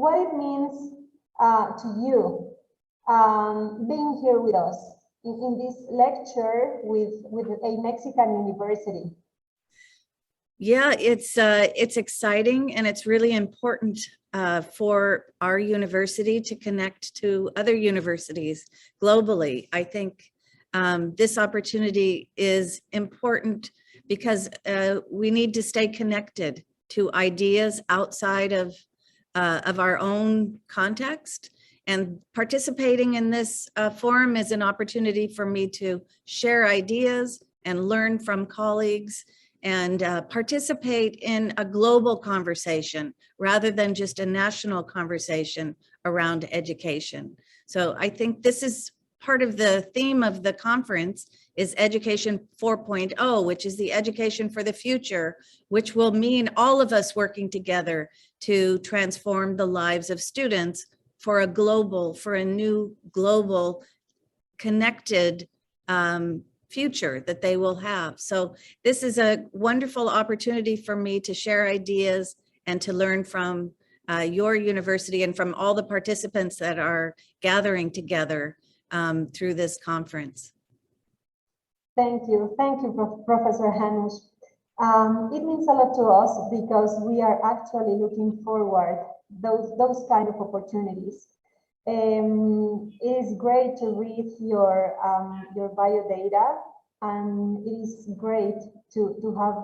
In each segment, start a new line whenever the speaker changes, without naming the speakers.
what it means to you being here with us in this lecture with a Mexican university.
Yeah, it's exciting, and it's really important for our university to connect to other universities globally. I think this opportunity is important because we need to stay connected to ideas outside of our own context. And participating in this forum is an opportunity for me to share ideas and learn from colleagues and participate in a global conversation rather than just a national conversation around education. So I think this is part of the theme of the conference is Education 4.0, which is the education for the future, which will mean all of us working together to transform the lives of students for a new global connected future that they will have. So this is a wonderful opportunity for me to share ideas and to learn from your university and from all the participants that are gathering together through this conference.
Thank you, Professor Janusch. It means a lot to us because we are actually looking forward those kind of opportunities. It is great to read your bio data, and it is great to have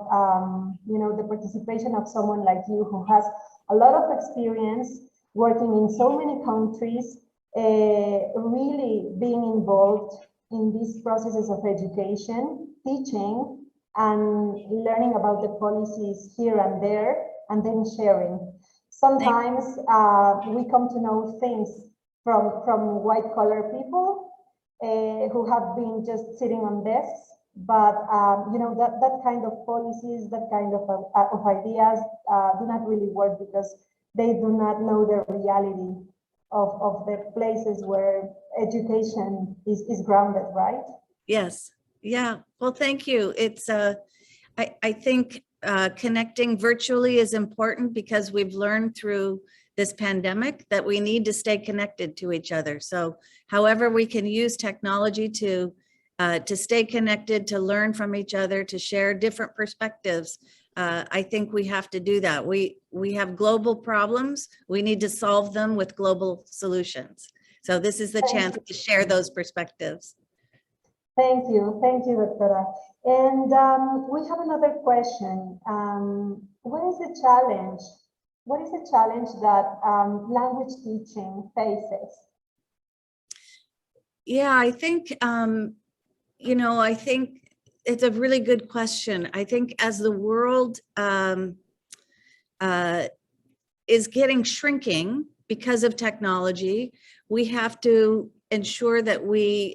you know, the participation of someone like you who has a lot of experience working in so many countries, really being involved in these processes of education, teaching, and learning about the policies here and there, and then sharing. Sometimes we come to know things from white-collar people who have been just sitting on desks, but you know, that kind of policies, that kind of ideas do not really work because they do not know the reality of the places where education is grounded, right?
Yes. Yeah. Well, thank you. It's I think connecting virtually is important because we've learned through this pandemic that we need to stay connected to each other. So however we can use technology to stay connected, to learn from each other, to share different perspectives, I think we have to do that. We have global problems. We need to solve them with global solutions. So this is the chance to share those perspectives.
Thank you, Doctora. And we have another question. What is the challenge? What is the challenge that language teaching faces?
Yeah, I think, you know, I think it's a really good question. I think as the world is getting shrinking because of technology, we have to ensure that we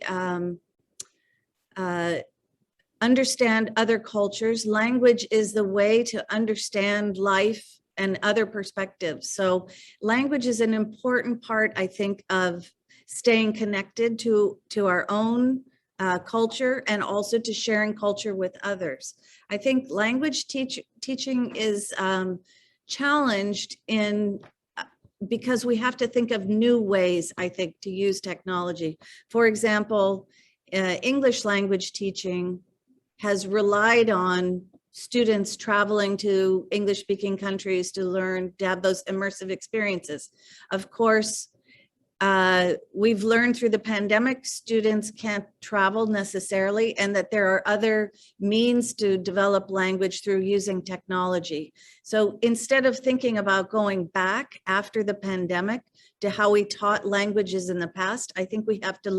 understand other cultures. Language is the way to understand life and other perspectives. So language is an important part, I think, of staying connected to our own culture and also to sharing culture with others. I think language teaching is challenged because we have to think of new ways, I think, to use technology. For example, English language teaching has relied on students traveling to English-speaking countries to learn, to have those immersive experiences. Of course, we've learned through the pandemic, students can't travel necessarily, and that there are other means to develop language through using technology. So instead of thinking about going back after the pandemic to how we taught languages in the past, I think we have to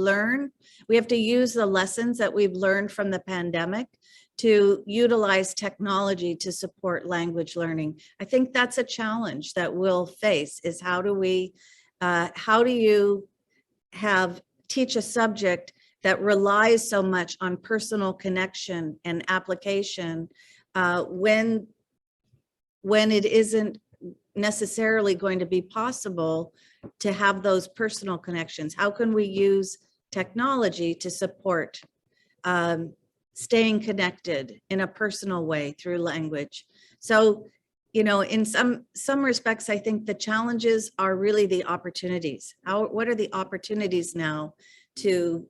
use the lessons that we've learned from the pandemic to utilize technology to support language learning. I think that's a challenge that we'll face, is how do you teach a subject that relies so much on personal connection and application when it isn't necessarily going to be possible to have those personal connections? How can we use technology to support staying connected in a personal way through language? So you know, in some respects, I think the challenges are really the opportunities. What are the opportunities now to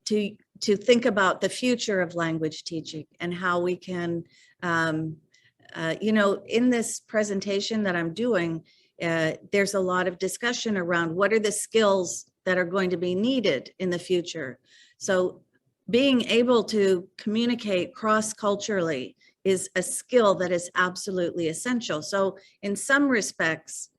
think about the future of language teaching and how we can, you know, in this presentation that I'm doing, there's a lot of discussion around what are the skills that are going to be needed in the future. So being able to communicate cross-culturally is a skill that is absolutely essential. So in some respects,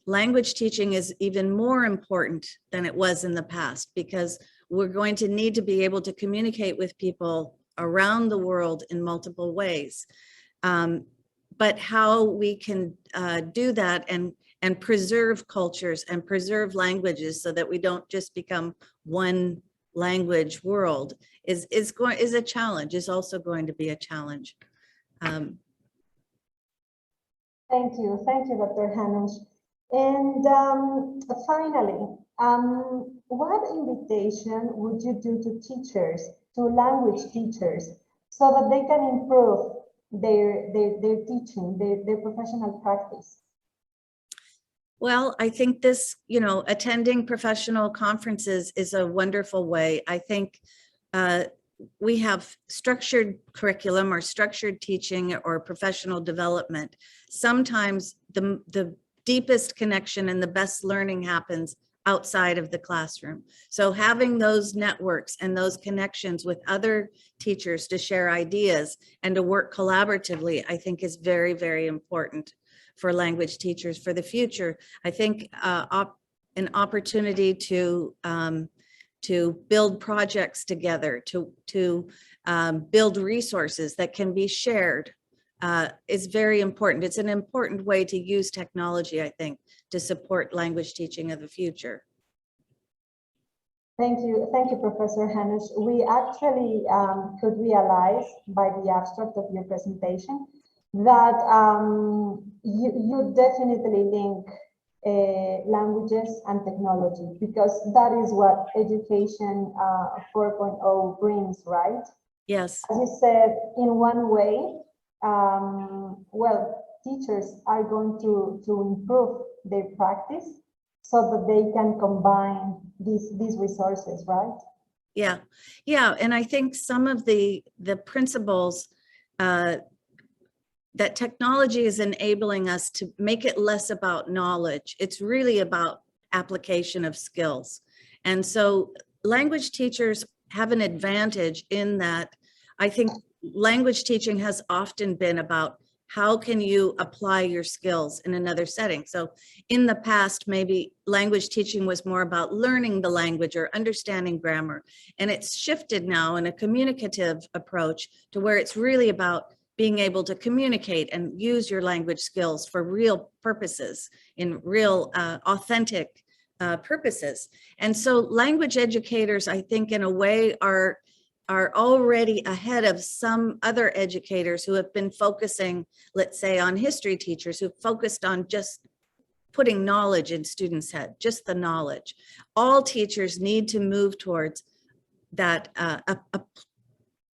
language teaching is even more important than it was in the past, because we're going to need to be able to communicate with people around the world in multiple ways. But how we can do that and preserve cultures and preserve languages so that we don't just become one language world is a challenge, is also going to be a challenge.
Thank you, Dr. Janusch. And finally, what invitation would you do to teachers, to language teachers, so that they can improve their teaching, their professional practice?
Well, I think this, you know, attending professional conferences is a wonderful way. I think we have structured curriculum or structured teaching or professional development. Sometimes the deepest connection and the best learning happens outside of the classroom. So having those networks and those connections with other teachers to share ideas and to work collaboratively, I think is very, very important for language teachers for the future. I think an opportunity to build projects together, to build resources that can be shared is very important. It's an important way to use technology, I think, to support language teaching of the future.
Thank you, Professor Janusch. We actually could realize by the abstract of your presentation that you definitely link languages and technology, because that is what Education 4.0 brings, right?
Yes.
As you said, in one way, well, teachers are going to improve their practice so that they can combine these resources, right?
Yeah, yeah, and I think some of the principles that technology is enabling us to make it less about knowledge. It's really about application of skills. And so language teachers have an advantage in that I think language teaching has often been about how can you apply your skills in another setting. So in the past, maybe language teaching was more about learning the language or understanding grammar. And it's shifted now in a communicative approach to where it's really about being able to communicate and use your language skills for real purposes, in real authentic purposes. And so language educators, I think in a way are already ahead of some other educators who have been focusing, let's say, on history teachers who focused on just putting knowledge in students' head, just the knowledge. All teachers need to move towards that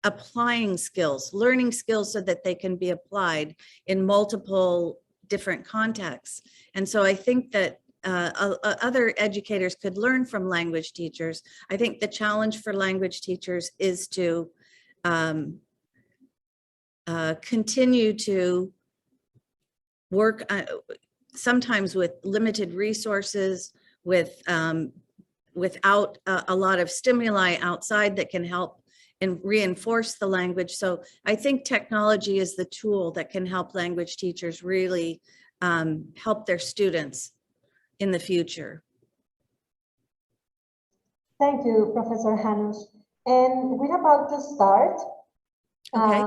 applying skills, learning skills so that they can be applied in multiple different contexts. And so I think that other educators could learn from language teachers. I think the challenge for language teachers is to continue to work sometimes with limited resources, without a lot of stimuli outside that can help and reinforce the language. So I think technology is the tool that can help language teachers really help their students in the future.
Thank you, Professor Janusch. And we're about to start.
Okay.